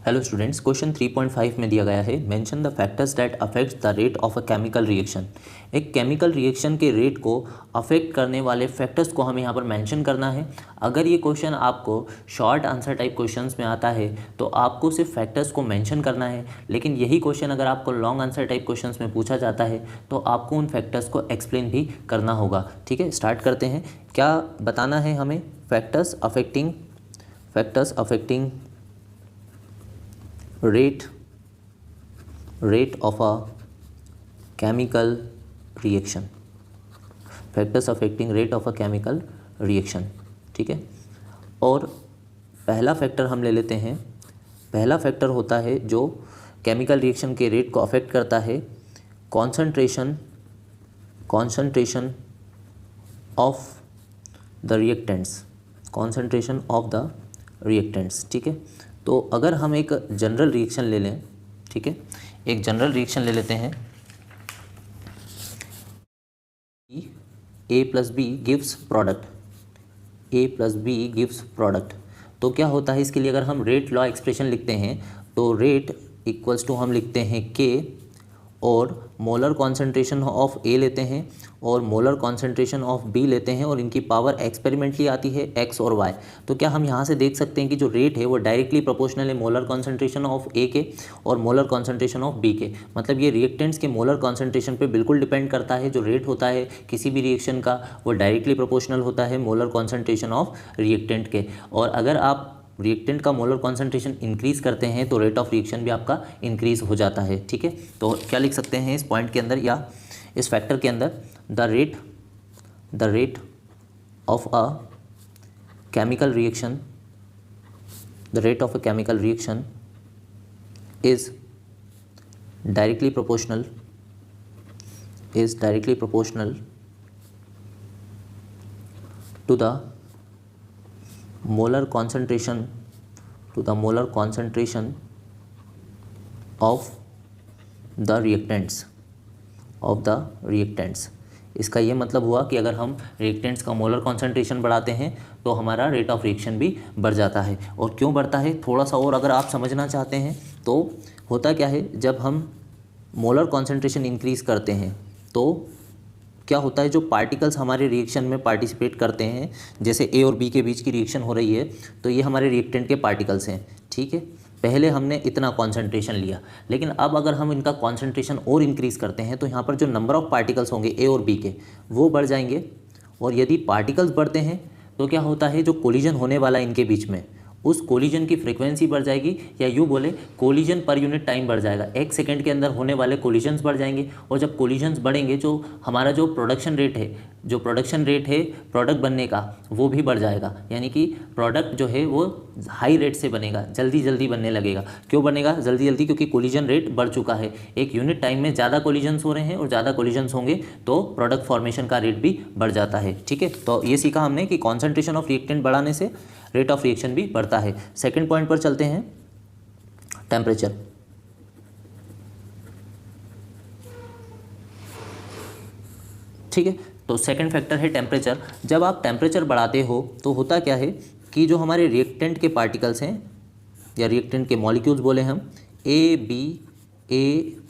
Hello students, question 3.5 में दिया गया है mention the factors that affects the rate of a chemical reaction. एक केमिकल रिएक्शन के रेट को अफेक्ट करने वाले फैक्टर्स को हमें यहाँ पर मेंशन करना है। अगर ये क्वेश्चन आपको शॉर्ट आंसर टाइप क्वेश्चंस में आता है तो आपको सिर्फ फैक्टर्स को मेंशन करना है, लेकिन यही क्वेश्चन अगर आपको लॉन्ग आंसर टाइप क्वेश्चंस में पूछा जाता है तो आपको उन फैक्टर्स को एक्सप्लेन भी करना होगा। ठीक है, स्टार्ट करते हैं। क्या बताना है हमें? Factors affecting rate of a chemical reaction, factors affecting rate of a chemical reaction. ठीक है, और पहला फैक्टर हम ले लेते हैं। पहला फैक्टर होता है जो केमिकल रिएक्शन के रेट को अफेक्ट करता है, कॉन्सेंट्रेशन ऑफ द रिएक्टेंट्स। ठीक है, तो अगर हम एक जनरल रिएक्शन ले लें, ठीक है, एक जनरल रिएक्शन ले लेते हैं, A plus B gives product. तो क्या होता है इसके लिए? अगर हम रेट लॉ एक्सप्रेशन लिखते हैं तो रेट इक्वल्स टू हम लिखते हैं K और मोलर कॉन्सेंट्रेशन ऑफ A लेते हैं और मोलर कॉन्सेंट्रेशन ऑफ B लेते हैं और इनकी पावर एक्सपेरिमेंटली आती है X और Y। तो क्या हम यहाँ से देख सकते हैं कि जो रेट है वो डायरेक्टली प्रोपोर्शनल है मोलर कॉन्सेंट्रेशन ऑफ A के और मोलर कॉन्सेंट्रेशन ऑफ B के। मतलब ये रिएक्टेंट्स के मोलर कॉन्सेंट्रेशन पे बिल्कुल डिपेंड करता है। जो रेट होता है किसी भी रिएक्शन का वो डायरेक्टली प्रोपोर्शनल होता है मोलर कॉन्सेंट्रेशन ऑफ रिएक्टेंट के। और अगर आप रिएक्टेंट का मोलर कॉन्सेंट्रेशन इंक्रीज़ करते हैं तो रेट ऑफ रिएक्शन भी आपका इंक्रीज़ हो जाता है। ठीक है, तो क्या लिख सकते हैं इस पॉइंट के अंदर या इस फैक्टर के अंदर? The rate of a chemical reaction is directly proportional to the molar concentration of the reactants। इसका ये मतलब हुआ कि अगर हम रिएक्टेंट्स का मोलर कॉन्सेंट्रेशन बढ़ाते हैं तो हमारा रेट ऑफ रिएक्शन भी बढ़ जाता है। और क्यों बढ़ता है थोड़ा सा और अगर आप समझना चाहते हैं तो होता क्या है, जब हम मोलर कॉन्सेंट्रेशन इंक्रीज़ करते हैं तो क्या होता है, जो पार्टिकल्स हमारे रिएक्शन में पार्टिसिपेट करते हैं, जैसे ए और बी के बीच की रिएक्शन हो रही है तो ये हमारे रिएक्टेंट के पार्टिकल्स हैं। ठीक है, पहले हमने इतना कॉन्सेंट्रेशन लिया, लेकिन अब अगर हम इनका कॉन्सेंट्रेशन और इंक्रीज़ करते हैं तो यहाँ पर जो नंबर ऑफ़ पार्टिकल्स होंगे ए और बी के वो बढ़ जाएंगे। और यदि पार्टिकल्स बढ़ते हैं तो क्या होता है, जो कोलिजन होने वाला है इनके बीच में उस कोलिजन की फ्रीक्वेंसी बढ़ जाएगी, या यूँ बोले कोलिजन पर यूनिट टाइम बढ़ जाएगा। 1 सेकंड के अंदर होने वाले कोलिजन्स बढ़ जाएंगे। और जब कोलिजन्स बढ़ेंगे जो हमारा जो प्रोडक्शन रेट है प्रोडक्ट बनने का वो भी बढ़ जाएगा। यानी कि प्रोडक्ट जो है वो हाई रेट से बनेगा, जल्दी बनने लगेगा। क्यों बनेगा जल्दी? क्योंकि कोलिजन रेट बढ़ चुका है। एक यूनिट टाइम में ज़्यादा कोलिजन्स हो रहे हैं और ज़्यादा कोलिजन्स होंगे तो प्रोडक्ट फॉर्मेशन का रेट भी बढ़ जाता है। ठीक है, तो ये सीखा हमने कि कॉन्सेंट्रेशन ऑफ रिएक्टेंट बढ़ाने से रेट ऑफ रिएक्शन भी बढ़ता है। सेकंड पॉइंट पर चलते हैं, टेम्परेचर। ठीक है, तो सेकंड फैक्टर है टेम्परेचर। जब आप टेम्परेचर बढ़ाते हो तो होता क्या है कि जो हमारे रिएक्टेंट के पार्टिकल्स हैं या रिएक्टेंट के मॉलिक्यूल्स बोले हम ए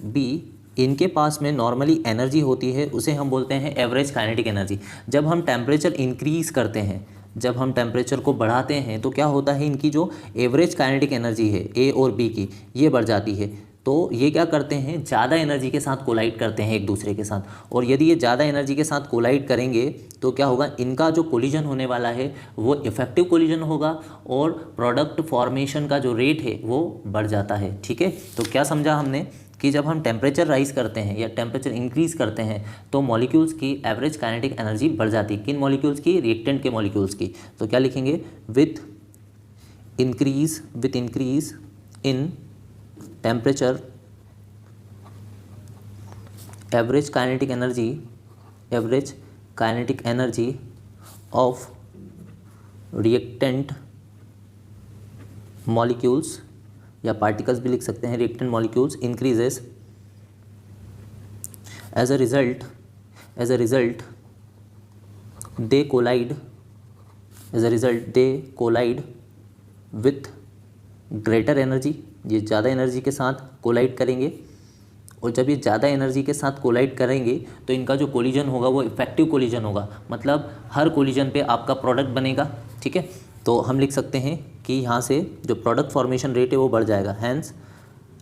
बी, इनके पास में नॉर्मली एनर्जी होती है, उसे हम बोलते हैं एवरेज काइनेटिक एनर्जी। जब हम टेम्परेचर इंक्रीज़ करते हैं, जब हम टेम्परेचर को बढ़ाते हैं तो क्या होता है, इनकी जो एवरेज काइनेटिक एनर्जी है ए और बी की ये बढ़ जाती है। तो ये क्या करते हैं, ज़्यादा एनर्जी के साथ कोलाइड करते हैं एक दूसरे के साथ। और यदि ये ज़्यादा एनर्जी के साथ कोलाइड करेंगे तो क्या होगा, इनका जो कोलिजन होने वाला है वो इफेक्टिव कोलिजन होगा और प्रोडक्ट फॉर्मेशन का जो रेट है वो बढ़ जाता है। ठीक है, तो क्या समझा हमने कि जब हम टेम्परेचर राइज करते हैं या टेम्परेचर इंक्रीज़ करते हैं तो मॉलिक्यूल्स की एवरेज काइनेटिक एनर्जी बढ़ जाती है। किन मॉलिक्यूल्स की? रिएक्टेंट के मॉलिक्यूल्स की। तो क्या लिखेंगे? With increase in temperature average kinetic energy of reactant molecules या पार्टिकल्स भी लिख सकते हैं, reactant molecules increases. As a result they collide with greater energy, ये ज़्यादा एनर्जी के साथ कोलाइड करेंगे, और जब ये ज़्यादा एनर्जी के साथ कोलाइड करेंगे तो इनका जो कोलिजन होगा वो इफेक्टिव कोलिजन होगा, मतलब हर कोलिजन पे आपका प्रोडक्ट बनेगा। ठीक है, तो हम लिख सकते हैं कि यहाँ से जो प्रोडक्ट फॉर्मेशन रेट है वो बढ़ जाएगा। Hence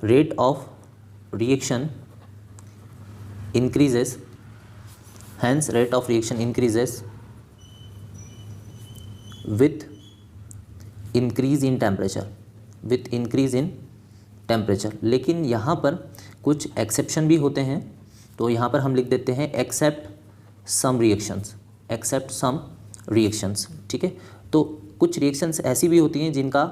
rate of reaction increases, hence rate of reaction increases with increase in temperature, with increase in temperature. लेकिन यहाँ पर कुछ एक्सेप्शन भी होते हैं, तो यहाँ पर हम लिख देते हैं except some reactions, except some reactions. ठीक है, तो कुछ रिएक्शंस ऐसी भी होती हैं जिनका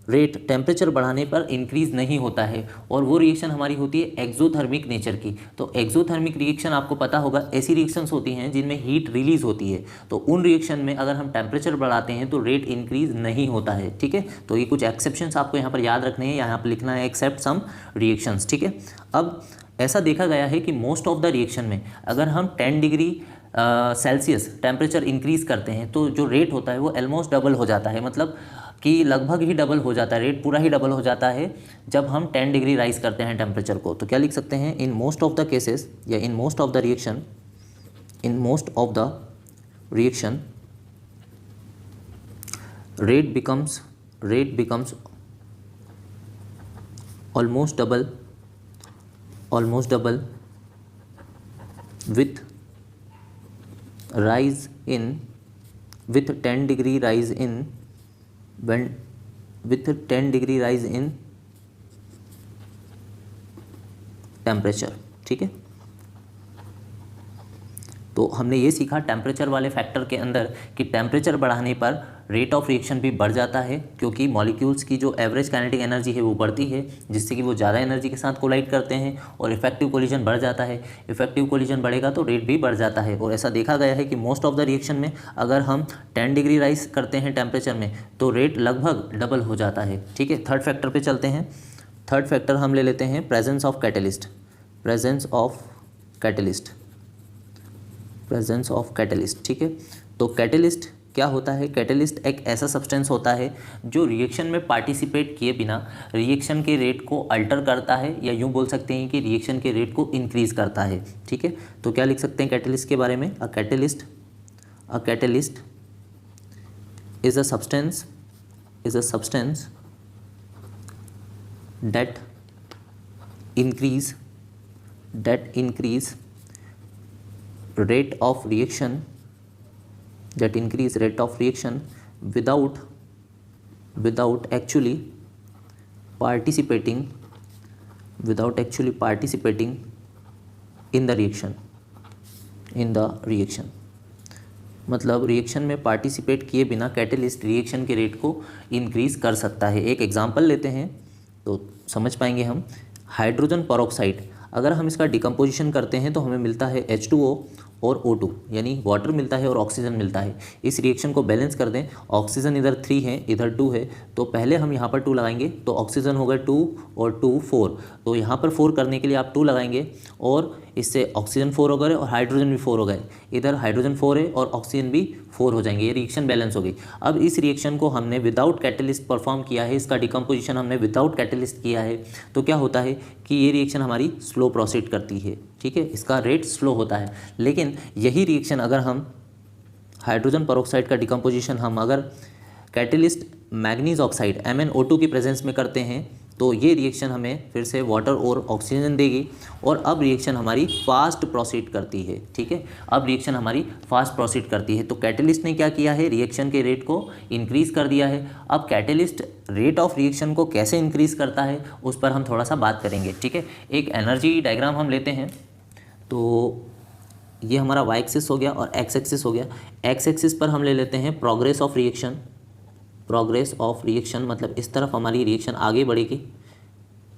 रेट टेम्परेचर बढ़ाने पर इंक्रीज़ नहीं होता है, और वो रिएक्शन हमारी होती है एक्सोथर्मिक नेचर की। तो एक्सोथर्मिक रिएक्शन आपको पता होगा, ऐसी रिएक्शंस होती हैं जिनमें हीट रिलीज़ होती है, तो उन रिएक्शन में अगर हम टेम्परेचर बढ़ाते हैं तो रेट इंक्रीज़ नहीं होता है। ठीक है, तो ये कुछ एक्सेप्शंस आपको यहाँ पर याद रखने हैं, यहाँ पर लिखना है एक्सेप्ट सम रिएक्शंस। ठीक है, अब ऐसा देखा गया है कि मोस्ट ऑफ द रिएक्शन में अगर हम 10 डिग्री सेल्सियस टेम्परेचर इंक्रीज़ करते हैं तो जो रेट होता है वो ऑलमोस्ट डबल हो जाता है, मतलब कि लगभग ही डबल हो जाता है, रेट पूरा ही डबल हो जाता है जब हम 10 डिग्री राइज करते हैं टेम्परेचर को। तो क्या लिख सकते हैं, in most of the cases या in most of the reaction, in most of the reaction rate becomes almost double with rise in, with 10 degree rise in, when with 10 degree rise in temperature। ठीक है, तो हमने ये सीखा temperature वाले factor के अंदर कि टेम्परेचर बढ़ाने पर रेट ऑफ रिएक्शन भी बढ़ जाता है, क्योंकि मॉलिक्यूल्स की जो एवरेज काइनेटिक एनर्जी है वो बढ़ती है, जिससे कि वो ज़्यादा एनर्जी के साथ कोलाइड करते हैं और इफेक्टिव कोलिजन बढ़ जाता है। इफेक्टिव कोलिजन बढ़ेगा तो रेट भी बढ़ जाता है, और ऐसा देखा गया है कि मोस्ट ऑफ द रिएक्शन में अगर हम 10 डिग्री राइज करते हैं टेम्परेचर में तो रेट लगभग डबल हो जाता है। ठीक है, थर्ड फैक्टर पर चलते हैं। थर्ड फैक्टर हम ले लेते हैं presence of catalyst, presence of catalyst, presence of catalyst. ठीक है, तो कैटलिस्ट क्या होता है, कैटलिस्ट एक ऐसा सब्सटेंस होता है जो रिएक्शन में पार्टिसिपेट किए बिना रिएक्शन के रेट को अल्टर करता है, या यूँ बोल सकते हैं कि रिएक्शन के रेट को इंक्रीज़ करता है। ठीक है, तो क्या लिख सकते हैं कैटलिस्ट के बारे में, a catalyst is a substance that increase rate of reaction without actually participating in the reaction। मतलब रिएक्शन में पार्टिसिपेट किए बिना कैटलिस्ट रिएक्शन के रेट को इंक्रीज़ कर सकता है। एक एग्जांपल लेते हैं तो समझ पाएंगे हम। हाइड्रोजन परऑक्साइड, अगर हम इसका डिकम्पोजिशन करते हैं तो हमें मिलता है H2O और O2, यानी वाटर मिलता है और ऑक्सीजन मिलता है। इस रिएक्शन को बैलेंस कर दें, ऑक्सीजन इधर 3 है, इधर 2 है, तो पहले हम यहाँ पर 2 लगाएंगे तो ऑक्सीजन होगा 2 और 2 4, तो यहाँ पर 4 करने के लिए आप 2 लगाएंगे और इससे ऑक्सीजन 4 हो गए और हाइड्रोजन भी 4 हो गए। इधर हाइड्रोजन 4 है और ऑक्सीजन भी 4 हो जाएंगे, ये रिएक्शन बैलेंस हो गई। अब इस रिएक्शन को हमने विदाउट कैटलिस्ट परफॉर्म किया है, इसका डिकम्पोजिशन हमने विदाउट कैटलिस्ट किया है, तो क्या होता है कि ये रिएक्शन हमारी स्लो प्रोसीड करती है। ठीक है, इसका रेट स्लो होता है। लेकिन यही रिएक्शन अगर हम हाइड्रोजन परऑक्साइड का डिकम्पोजिशन हम अगर कैटलिस्ट मैग्नीज ऑक्साइड MnO2 की प्रेजेंस में करते हैं तो ये रिएक्शन हमें फिर से वाटर और ऑक्सीजन देगी, और अब रिएक्शन हमारी फास्ट प्रोसीड करती है। ठीक है, अब रिएक्शन हमारी फास्ट प्रोसीड करती है। तो कैटलिस्ट ने क्या किया है, रिएक्शन के रेट को इंक्रीज़ कर दिया है। अब कैटलिस्ट रेट ऑफ रिएक्शन को कैसे इंक्रीज़ करता है उस पर हम थोड़ा सा बात करेंगे। ठीक है, एक एनर्जी डायग्राम हम लेते हैं, तो ये हमारा y एक्सिस हो गया और x एक्सिस हो गया। x एक्सिस पर हम ले लेते हैं progress of reaction, progress of reaction मतलब इस तरफ हमारी रिएक्शन आगे बढ़ेगी,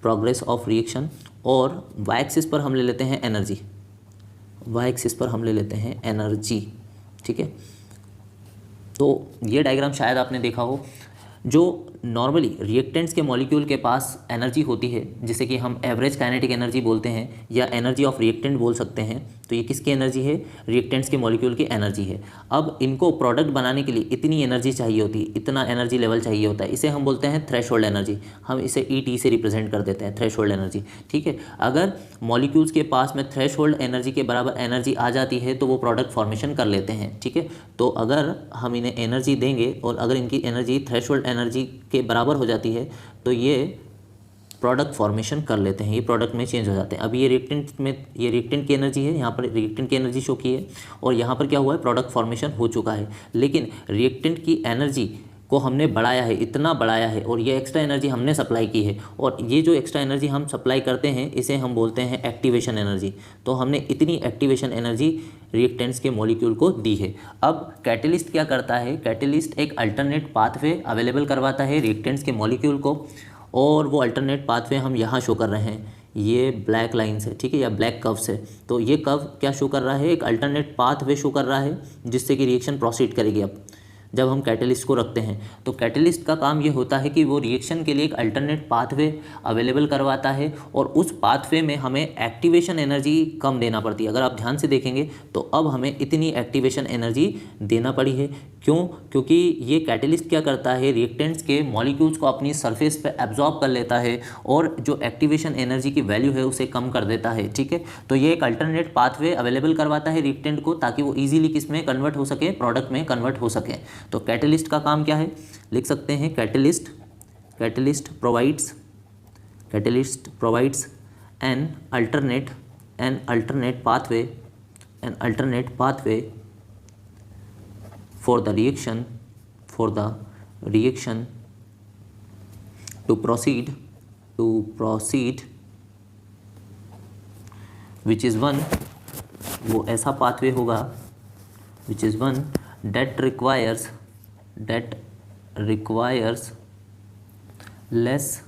प्रोग्रेस ऑफ रिएक्शन, और y एक्सिस पर हम ले लेते हैं एनर्जी, y एक्सिस पर हम ले लेते हैं एनर्जी। ठीक है, तो ये डायग्राम शायद आपने देखा हो। जो नॉर्मली रिएक्टेंट्स के मॉलिक्यूल के पास एनर्जी होती है जिसे कि हम एवरेज काइनेटिक एनर्जी बोलते हैं या एनर्जी ऑफ रिएक्टेंट बोल सकते हैं। तो ये किसकी एनर्जी है? रिएक्टेंट्स के मॉलिक्यूल की एनर्जी है। अब इनको प्रोडक्ट बनाने के लिए इतनी एनर्जी चाहिए होती है, इतना एनर्जी लेवल चाहिए होता है, इसे हम बोलते हैं थ्रेशोल्ड एनर्जी। हम इसे ET से रिप्रेजेंट कर देते हैं, थ्रेशोल्ड एनर्जी। ठीक है, अगर मॉलिक्यूल्स के पास में थ्रेशोल्ड एनर्जी के बराबर एनर्जी आ जाती है तो वो प्रोडक्ट फॉर्मेशन कर लेते हैं। ठीक है, तो अगर हम इन्हें एनर्जी देंगे और अगर इनकी एनर्जी थ्रेशोल्ड एनर्जी के बराबर हो जाती है तो ये प्रोडक्ट फॉर्मेशन कर लेते हैं, ये प्रोडक्ट में चेंज हो जाते हैं। अब ये रिएक्टेंट की एनर्जी है, यहाँ पर रिएक्टेंट की एनर्जी शो की है और यहाँ पर क्या हुआ है? प्रोडक्ट फॉर्मेशन हो चुका है। लेकिन रिएक्टेंट की एनर्जी को हमने बढ़ाया है, इतना बढ़ाया है और ये एक्स्ट्रा एनर्जी हमने सप्लाई की है और ये जो एक्स्ट्रा एनर्जी हम सप्लाई करते हैं इसे हम बोलते हैं एक्टिवेशन एनर्जी। तो हमने इतनी एक्टिवेशन एनर्जी रिएक्टेंट्स के मॉलिक्यूल को दी है। अब कैटलिस्ट क्या करता है? कैटलिस्ट एक अल्टरनेट पाथवे अवेलेबल करवाता है रिएक्टेंट्स के मॉलिक्यूल को और वो अल्टरनेट पाथवे हम यहाँ शो कर रहे हैं, ये ब्लैक लाइन्स है। ठीक है, या ब्लैक कर्व्स है। तो ये कर्व क्या शो कर रहा है? एक अल्टरनेट पाथवे शो कर रहा है जिससे कि रिएक्शन प्रोसीड करेगी। अब जब हम कैटलिस्ट को रखते हैं तो कैटलिस्ट का काम ये होता है कि वो रिएक्शन के लिए एक अल्टरनेट पाथवे अवेलेबल करवाता है और उस पाथवे में हमें एक्टिवेशन एनर्जी कम देना पड़ती है। अगर आप ध्यान से देखेंगे तो अब हमें इतनी एक्टिवेशन एनर्जी देना पड़ी है। क्यों? क्योंकि ये कैटलिस्ट क्या करता है? रिएक्टेंट्स के मॉलिक्यूल्स को अपनी सरफेस पे एब्जॉर्ब कर लेता है और जो एक्टिवेशन एनर्जी की वैल्यू है उसे कम कर देता है। ठीक है, तो ये एक अल्टरनेट पाथवे अवेलेबल करवाता है रिएक्टेंट को ताकि वो ईजिली किस में कन्वर्ट हो सके? प्रोडक्ट में कन्वर्ट हो सके। तो कैटलिस्ट का काम क्या है? लिख सकते हैं catalyst provides an alternate pathway for the reaction to proceed which is one, वो ऐसा पाथवे होगा which is one that requires less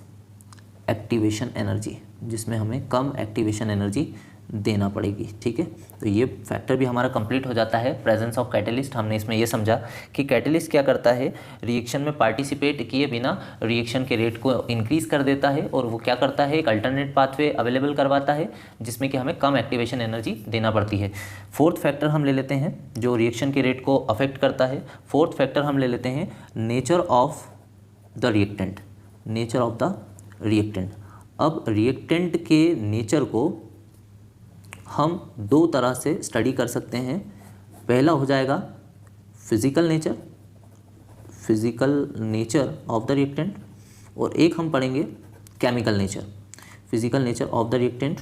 activation energy, जिसमें हमें कम एक्टिवेशन एनर्जी देना पड़ेगी। ठीक है, तो ये फैक्टर भी हमारा कंप्लीट हो जाता है प्रेजेंस ऑफ कैटलिस्ट। हमने इसमें ये समझा कि कैटलिस्ट क्या करता है? रिएक्शन में पार्टिसिपेट किए बिना रिएक्शन के रेट को इंक्रीज़ कर देता है और वो क्या करता है? एक अल्टरनेट पाथवे अवेलेबल करवाता है जिसमें कि हमें कम एक्टिवेशन एनर्जी देना पड़ती है। फोर्थ फैक्टर हम ले लेते हैं जो रिएक्शन के रेट को अफेक्ट करता है। फोर्थ फैक्टर हम ले लेते हैं नेचर ऑफ द रिएक्टेंट। अब रिएक्टेंट के नेचर को हम दो तरह से स्टडी कर सकते हैं। पहला हो जाएगा physical nature of the reactant और एक हम पढ़ेंगे chemical nature of the reactant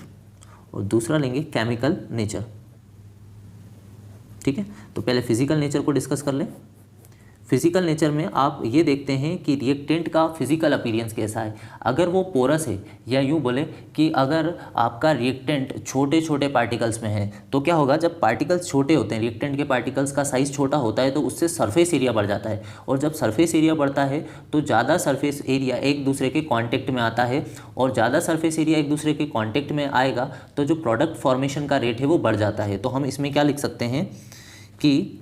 और दूसरा लेंगे केमिकल नेचर। ठीक है, तो पहले फिजिकल नेचर को डिस्कस कर लें। फिजिकल नेचर में आप ये देखते हैं कि रिएक्टेंट का फिजिकल अपीयरेंस कैसा है। अगर वो पोरस है या यूँ बोले कि अगर आपका रिएक्टेंट छोटे छोटे पार्टिकल्स में है तो क्या होगा? जब पार्टिकल्स छोटे होते हैं, रिएक्टेंट के पार्टिकल्स का साइज़ छोटा होता है तो उससे सरफेस एरिया बढ़ जाता है और जब सरफेस एरिया बढ़ता है तो ज़्यादा सरफेस एरिया एक दूसरे के कॉन्टेक्ट में आता है और ज़्यादा सरफेस एरिया एक दूसरे के कॉन्टेक्ट में आएगा तो जो प्रोडक्ट फॉर्मेशन का रेट है वो बढ़ जाता है। तो हम इसमें क्या लिख सकते हैं कि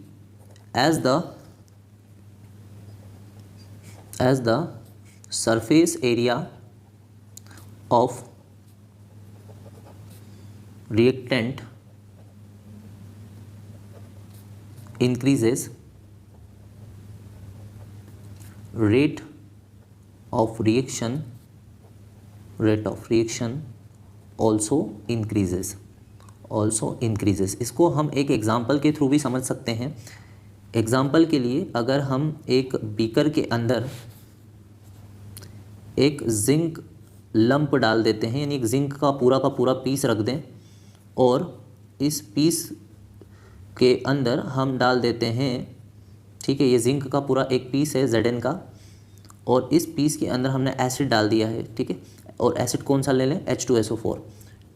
as the surface area of reactant increases, rate of reaction also increases। इसको हम एक एग्जाम्पल के थ्रू भी समझ सकते हैं। एग्जाम्पल के लिए अगर हम एक बीकर के अंदर एक जिंक लंप डाल देते हैं, यानी एक जिंक का पूरा पीस रख दें और इस पीस के अंदर हम डाल देते हैं, ठीक है, ये जिंक का पूरा एक पीस है Zn का और इस पीस के अंदर हमने एसिड डाल दिया है। ठीक है, और एसिड कौन सा ले लें? H2SO4।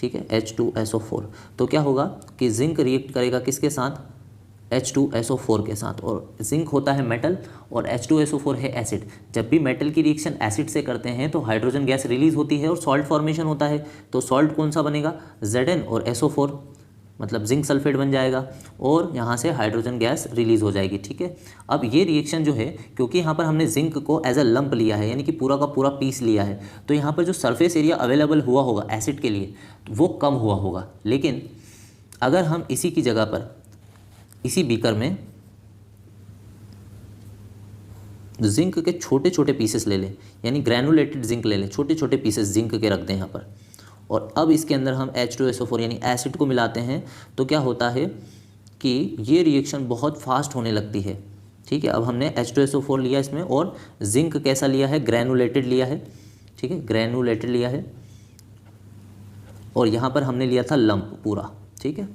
ठीक है, H2SO4। तो क्या होगा कि जिंक रिएक्ट करेगा किसके साथ? H2SO4 के साथ। और जिंक होता है मेटल और H2SO4 है एसिड। जब भी मेटल की रिएक्शन एसिड से करते हैं तो हाइड्रोजन गैस रिलीज होती है और सॉल्ट फॉर्मेशन होता है। तो सॉल्ट कौन सा बनेगा? Zn और SO4। मतलब जिंक सल्फेट बन जाएगा और यहाँ से हाइड्रोजन गैस रिलीज हो जाएगी। ठीक है, अब ये रिएक्शन जो है, क्योंकि यहाँ पर हमने जिंक को एज अ लंप लिया है, यानी कि पूरा का पूरा पीस लिया है, तो यहाँ पर जो सरफेस एरिया अवेलेबल हुआ होगा एसिड के लिए वो कम हुआ होगा। लेकिन अगर हम इसी की जगह पर इसी बीकर में जिंक के छोटे छोटे पीसेस ले लें, यानी ग्रैनुलेटेड जिंक ले लें, छोटे छोटे पीसेस जिंक के रख दें यहाँ पर, और अब इसके अंदर हम H2SO4 यानी एसिड को मिलाते हैं, तो क्या होता है कि ये रिएक्शन बहुत फास्ट होने लगती है। ठीक है, अब हमने H2SO4 लिया इसमें, और जिंक कैसा लिया है, ग्रैनुलेटेड लिया है। ठीक है, ग्रैनुलेटेड लिया है, और यहाँ पर हमने लिया था लंप पूरा। ठीक है,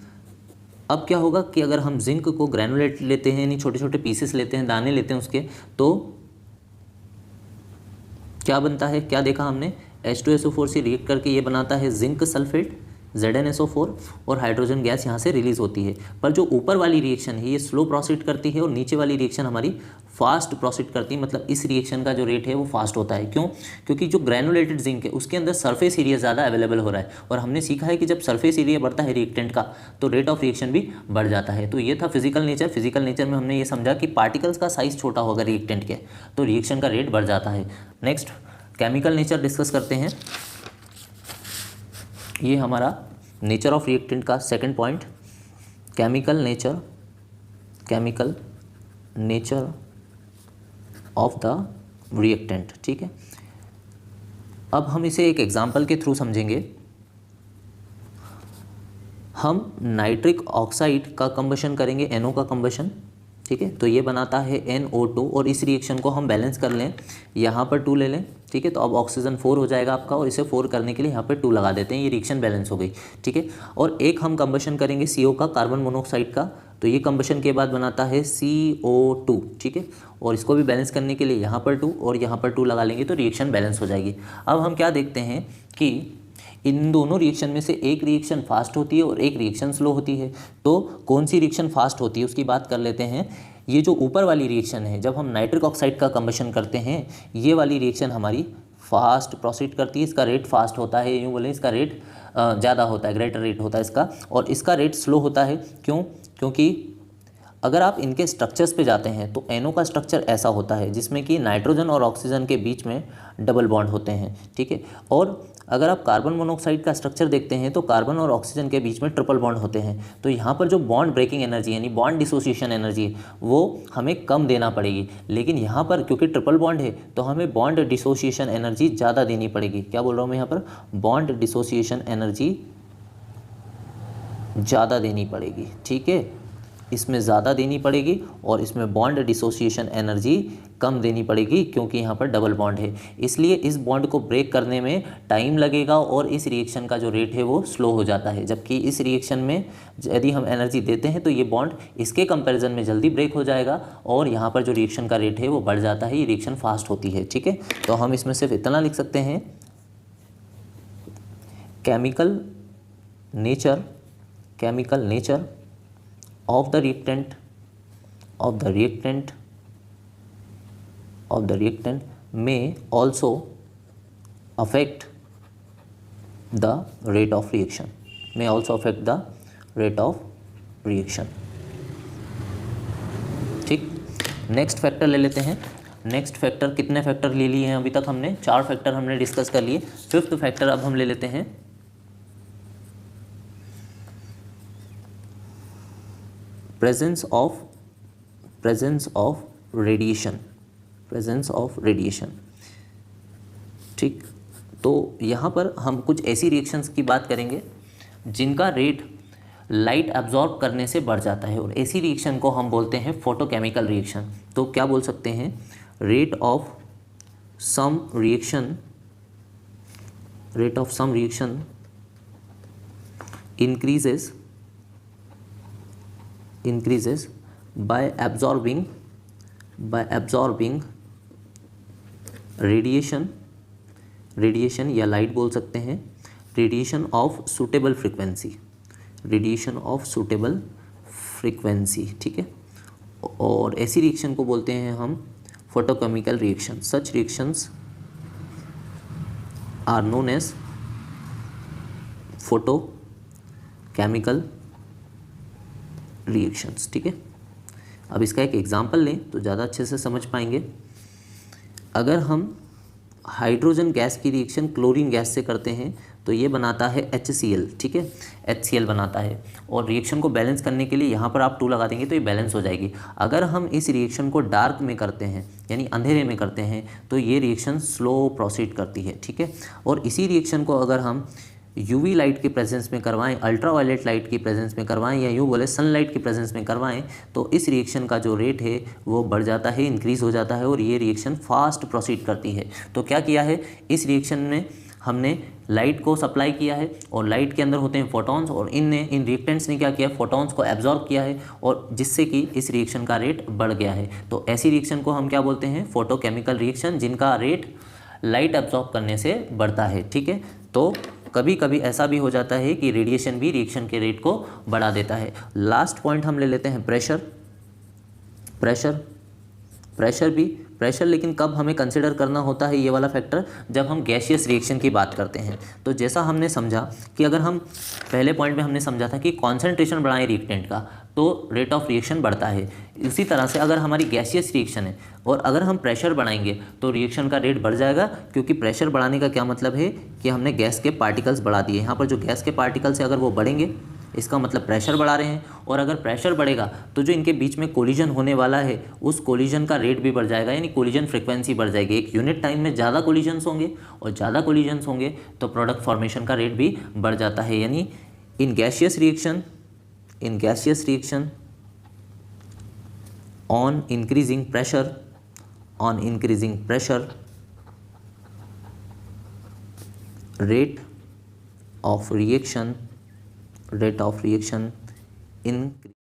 अब क्या होगा कि अगर हम जिंक को ग्रैनुलेट लेते हैं, यानी छोटे छोटे पीसेस लेते हैं, दाने लेते हैं उसके, तो क्या बनता है, क्या देखा हमने, H2SO4 से रिएक्ट करके ये बनाता है जिंक सल्फेट ZnSO4, और हाइड्रोजन गैस यहाँ से रिलीज होती है। पर जो ऊपर वाली रिएक्शन है ये स्लो प्रोसीड करती है, और नीचे वाली रिएक्शन हमारी फास्ट प्रोसीड करती है। मतलब इस रिएक्शन का जो रेट है वो फास्ट होता है। क्यों? क्योंकि जो ग्रैनुलेटेड जिंक है उसके अंदर सरफेस एरिया ज़्यादा अवेलेबल हो रहा है, और हमने सीखा है कि जब सरफेस एरिया बढ़ता है रिएक्टेंट का तो रेट ऑफ रिएक्शन भी बढ़ जाता है। तो ये था फिजिकल नेचर। फिजिकल नेचर में हमने ये समझा कि पार्टिकल्स का साइज़ छोटा होगा रिएक्टेंट के, तो रिएक्शन का रेट बढ़ जाता है। नेक्स्ट केमिकल नेचर डिस्कस करते हैं। ये हमारा नेचर ऑफ रिएक्टेंट का second point, chemical nature of the reactant. ठीक है, अब हम इसे एक एग्जांपल के थ्रू समझेंगे। हम नाइट्रिक ऑक्साइड का कंबशन करेंगे, NO का कंबशन। ठीक है, तो ये बनाता है NO2, और इस रिएक्शन को हम बैलेंस कर लें, यहाँ पर 2 ले लें। ठीक है, तो अब ऑक्सीजन 4 हो जाएगा आपका, और इसे 4 करने के लिए यहाँ पर 2 लगा देते हैं, ये रिएक्शन बैलेंस हो गई। ठीक है, और एक हम कंबशन करेंगे CO का, कार्बन मोनोऑक्साइड का, तो ये कंबशन के बाद बनाता है CO2। ठीक है, और इसको भी बैलेंस करने के लिए यहाँ पर 2 और यहाँ पर 2 लगा लेंगे, तो रिएक्शन बैलेंस हो जाएगी। अब हम क्या देखते हैं कि इन दोनों रिएक्शन में से एक रिएक्शन फास्ट होती है और एक रिएक्शन स्लो होती है। तो कौन सी रिएक्शन फास्ट होती है उसकी बात कर लेते हैं। ये जो ऊपर वाली रिएक्शन है, जब हम नाइट्रिक ऑक्साइड का कंबशन करते हैं, ये वाली रिएक्शन हमारी फास्ट प्रोसीड करती है, इसका रेट फास्ट होता है, यूँ बोलें इसका रेट ज़्यादा होता है, ग्रेटर रेट होता है इसका, और इसका रेट स्लो होता है। क्यों? क्योंकि अगर आप इनके स्ट्रक्चर्स पे जाते हैं तो NO का स्ट्रक्चर ऐसा होता है जिसमें कि नाइट्रोजन और ऑक्सीजन के बीच में डबल बॉन्ड होते हैं। ठीक है, और अगर आप कार्बन मोनोऑक्साइड का स्ट्रक्चर देखते हैं तो कार्बन और ऑक्सीजन के बीच में ट्रिपल बॉन्ड होते हैं। तो यहाँ पर जो बॉन्ड ब्रेकिंग एनर्जी यानी बॉन्ड डिसोसिएशन एनर्जी है वो हमें कम देना पड़ेगी, लेकिन यहाँ पर क्योंकि ट्रिपल बॉन्ड है तो हमें बॉन्ड डिसोसिएशन एनर्जी ज़्यादा देनी पड़ेगी। क्या बोल रहा हूँ मैं यहाँ पर, बॉन्ड डिसोसिएशन एनर्जी ज़्यादा देनी पड़ेगी। ठीक है, इसमें ज़्यादा देनी पड़ेगी और इसमें बॉन्ड डिसोसिएशन एनर्जी कम देनी पड़ेगी, क्योंकि यहाँ पर डबल बॉन्ड है। इसलिए इस बॉन्ड को ब्रेक करने में टाइम लगेगा और इस रिएक्शन का जो रेट है वो स्लो हो जाता है। जबकि इस रिएक्शन में यदि हम एनर्जी देते हैं तो ये बॉन्ड इसके कंपैरिजन में जल्दी ब्रेक हो जाएगा और यहाँ पर जो रिएक्शन का रेट है वो बढ़ जाता है, ये रिएक्शन फास्ट होती है। ठीक है, तो हम इसमें सिर्फ इतना लिख सकते हैं, chemical nature of the reactant may also affect the rate of reaction। ठीक, नेक्स्ट फैक्टर ले लेते हैं। नेक्स्ट फैक्टर, कितने फैक्टर ले लिए हैं अभी तक हमने? 4 फैक्टर हमने डिस्कस कर लिए। 5th फैक्टर अब हम ले लेते हैं, presence of radiation। ठीक, तो यहाँ पर हम कुछ ऐसी रिएक्शंस की बात करेंगे जिनका रेट लाइट एब्जॉर्ब करने से बढ़ जाता है, और ऐसी रिएक्शन को हम बोलते हैं फोटोकेमिकल रिएक्शन। तो क्या बोल सकते हैं, rate of some reaction increases by absorbing radiation या लाइट बोल सकते हैं, रेडिएशन ऑफ सुटेबल फ्रीक्वेंसी। ठीक है, और ऐसी रिएक्शन को बोलते हैं हम photochemical reaction. Such reactions are known as photochemical reactions. ठीक है, अब इसका एक एग्जांपल लें तो ज़्यादा अच्छे से समझ पाएंगे। अगर हम हाइड्रोजन गैस की रिएक्शन क्लोरीन गैस से करते हैं तो ये बनाता है HCl। ठीक है, HCl बनाता है, और रिएक्शन को बैलेंस करने के लिए यहाँ पर आप 2 लगा देंगे तो ये बैलेंस हो जाएगी। अगर हम इस रिएक्शन को डार्क में करते हैं यानी अंधेरे में करते हैं तो ये रिएक्शन स्लो प्रोसीड करती है। ठीक है, और इसी रिएक्शन को अगर हम UV लाइट के प्रेजेंस में करवाएं, अल्ट्रावायलेट लाइट की प्रेजेंस में करवाएं, या यूँ बोले सनलाइट की प्रेजेंस में करवाएं, तो इस रिएक्शन का जो रेट है वो बढ़ जाता है, इंक्रीज़ हो जाता है, और ये रिएक्शन फास्ट प्रोसीड करती है। तो क्या किया है, इस रिएक्शन में हमने लाइट को सप्लाई किया है, और लाइट के अंदर होते हैं फोटॉन्स, और इन रिएक्टेंट्स ने क्या किया, फोटॉन्स को एब्जॉर्ब किया है, और जिससे कि इस रिएक्शन का रेट बढ़ गया है। तो ऐसी रिएक्शन को हम क्या बोलते हैं, फोटोकेमिकल रिएक्शन, जिनका रेट लाइट एब्जॉर्ब करने से बढ़ता है। ठीक है, तो कभी कभी ऐसा भी हो जाता है कि रेडिएशन भी रिएक्शन के रेट को बढ़ा देता है। लास्ट पॉइंट हम ले लेते हैं प्रेशर। प्रेशर लेकिन कब हमें कंसिडर करना होता है ये वाला फैक्टर, जब हम गैसियस रिएक्शन की बात करते हैं। तो जैसा हमने समझा कि अगर हम पहले पॉइंट में हमने समझा था कि कॉन्सेंट्रेशन बढ़ाएं रिएक्टेंट का तो रेट ऑफ रिएक्शन बढ़ता है। इसी तरह से अगर हमारी गैसियस रिएक्शन है और अगर हम प्रेशर बढ़ाएंगे तो रिएक्शन का रेट बढ़ जाएगा, क्योंकि प्रेशर बढ़ाने का क्या मतलब है कि हमने गैस के पार्टिकल्स बढ़ा दिए। यहाँ पर जो गैस के पार्टिकल्स है अगर वो बढ़ेंगे इसका मतलब प्रेशर बढ़ा रहे हैं, और अगर प्रेशर बढ़ेगा तो जो इनके बीच में कोलिजन होने वाला है उस कोलिजन का रेट भी बढ़ जाएगा, यानी कोलिजन फ्रिक्वेंसी बढ़ जाएगी। एक यूनिट टाइम में ज़्यादा कोलिजन्स होंगे, और ज़्यादा कोलिजन्स होंगे तो प्रोडक्ट फॉर्मेशन का रेट भी बढ़ जाता है। यानी in gaseous reaction on increasing pressure rate of reaction increase।